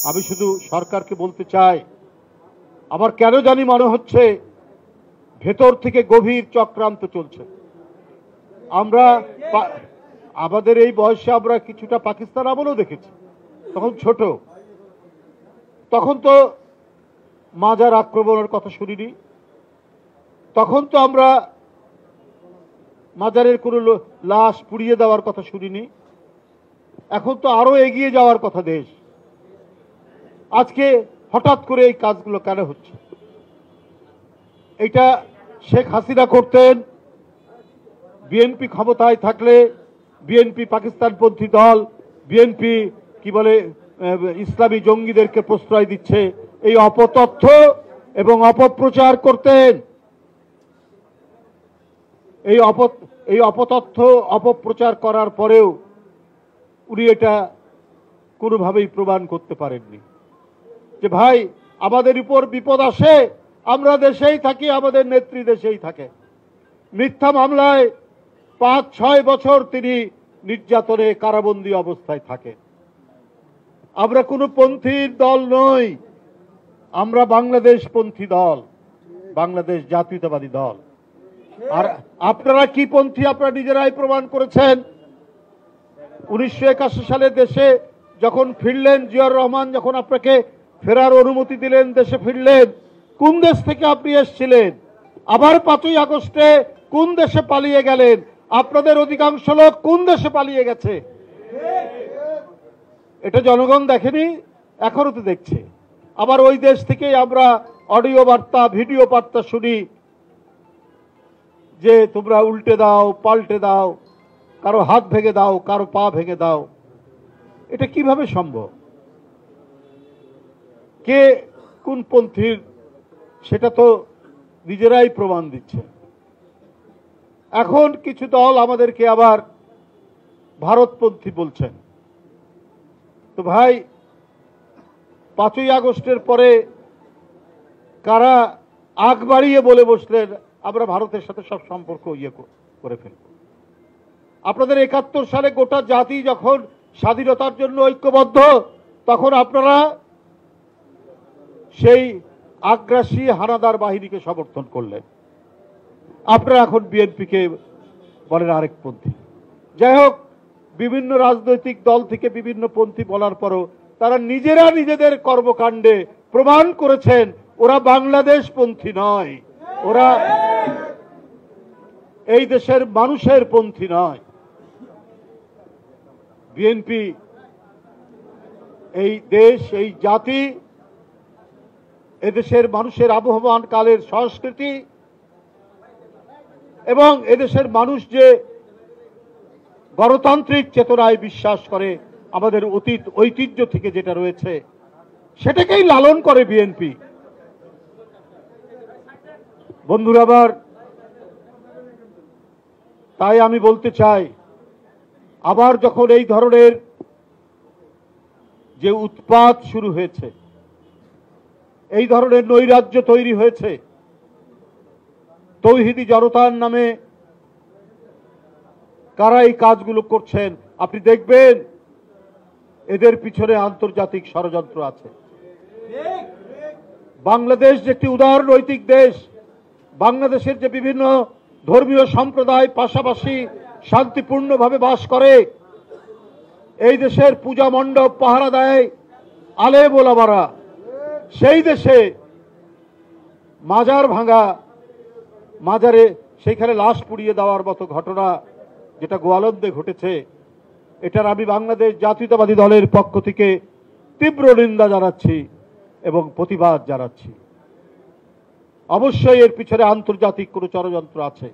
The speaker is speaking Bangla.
আমি শুধু সরকারকে বলতে চাই, আমার কেন জানি মনে হচ্ছে ভেতর থেকে গভীর চক্রান্ত চলছে। আমরা আমাদের এই বয়সে আমরা কিছুটা পাকিস্তান আমলও দেখেছি, তখন ছোট, তখন তো মাজার আক্রমণের কথা শুনিনি, তখন তো আমরা মাজারের কোনো লাশ পুড়িয়ে দেওয়ার কথা শুনিনি। এখন তো আরো এগিয়ে যাওয়ার কথা দেশ। আজকে হঠাৎ করে এই কাজগুলো কেন হচ্ছে? এটা শেখ হাসিনা করতেন, বিএনপি ক্ষমতায় থাকলে বিএনপি পাকিস্তানপন্থী দল, বিএনপি কি বলে ইসলামী জঙ্গিদেরকে প্রশ্রয় দিচ্ছে, এই অপতথ্য এবং অপপ্রচার করতেন। এই অপতথ্য অপপ্রচার করার পরেও উনি এটা কোনোভাবেই প্রমাণ করতে পারেননি যে ভাই আমাদের উপর বিপদ আসে, আমরা দেশেই থাকি, আমাদের নেত্রী দেশেই থাকে। মিথ্যা মামলায় 5-6 বছর তিনি নির্যাতনে কারাবন্দী অবস্থায় থাকে। আমরা কোনো পন্থীর দল নই, আমরা বাংলাদেশ পন্থী দল, বাংলাদেশ জাতীয়তাবাদী দল। আর আপনারা কি পন্থী আপনারা নিজেরাই প্রমাণ করেছেন। 1981 সালে দেশে যখন ফিরলেন, জিয়াউর রহমান যখন আপনাকে ফেরার অনুমতি দিলেন, দেশে ফিরলেন, কোন দেশ থেকে আপনি এসেছিলেন? আবার 5ই আগস্টে কোন দেশে পালিয়ে গেলেন? আপনাদের অধিকাংশ লোক কোন দেশে পালিয়ে গেছে? এটা জনগণ দেখেনি, এখনো তো দেখছে। আবার ওই দেশ থেকেই আমরা অডিও বার্তা, ভিডিও বার্তা শুনি যে তোমরা উল্টে দাও, পাল্টে দাও, কারো হাত ভেঙে দাও, কারো পা ভেঙে দাও। এটা কিভাবে সম্ভব? কে কোন পন্থীর সেটা তো নিজেরাই প্রমাণ দিচ্ছে। এখন কিছু দল আমাদেরকে আবার ভারতপন্থী বলছেন। তো ভাই 5ই আগস্টের পরে কারা আগ বাড়িয়ে বলে বসলেন আমরা ভারতের সাথে সব সম্পর্ক করে ফেলব? আপনাদের 71 সালে গোটা জাতি যখন স্বাধীনতার জন্য ঐক্যবদ্ধ, তখন আপনারা সেই আগ্রাসী হানাদার বাহিনীকে সমর্থন করলেন। আপনারা এখন বিএনপিকে বলেন আরেক পন্থী। যাই হোক, বিভিন্ন রাজনৈতিক দল থেকে বিভিন্ন পন্থী বলার পরও তারা নিজেরা নিজেদের কর্মকাণ্ডে প্রমাণ করেছেন ওরা বাংলাদেশ পন্থী নয়, ওরা এই দেশের মানুষের পন্থী নয়। বিএনপি এই দেশ, এই জাতি, এদেশের মানুষের আবহমান কালের সংস্কৃতি এবং এদেশের মানুষ যে গণতান্ত্রিক চেতনায় বিশ্বাস করে, আমাদের অতীত ঐতিহ্য থেকে যেটা রয়েছে সেটাকেই লালন করে বিএনপি। বন্ধুরা আবার, তাই আমি বলতে চাই, আবার যখন এই ধরনের যে উৎপাত শুরু হয়েছে, এই ধরনের নৈরাজ্য তৈরি হয়েছে, তৌহিদি জনতার নামে কারা এই কাজগুলো করছেন, আপনি দেখবেন এদের পিছনে আন্তর্জাতিক ষড়যন্ত্র আছে। বাংলাদেশ যে একটি উদার নৈতিক দেশ, বাংলাদেশের যে বিভিন্ন ধর্মীয় সম্প্রদায় পাশাপাশি শান্তিপূর্ণভাবে বাস করে, এই দেশের পূজা মণ্ডপ পাহারা দেয় আলেম ওলামারা, সেই দেশে মাজার ভাঙা, মাজারে সেইখানে লাশ পুড়িয়ে দেওয়ার মতো ঘটনা যেটা গোয়ালন্দে ঘটেছে, এটার আমি বাংলাদেশ জাতীয়তাবাদী দলের পক্ষ থেকে তীব্র নিন্দা জানাচ্ছি এবং প্রতিবাদ জানাচ্ছি। অবশ্যই এর পিছনে আন্তর্জাতিক কোনো ষড়যন্ত্র আছে।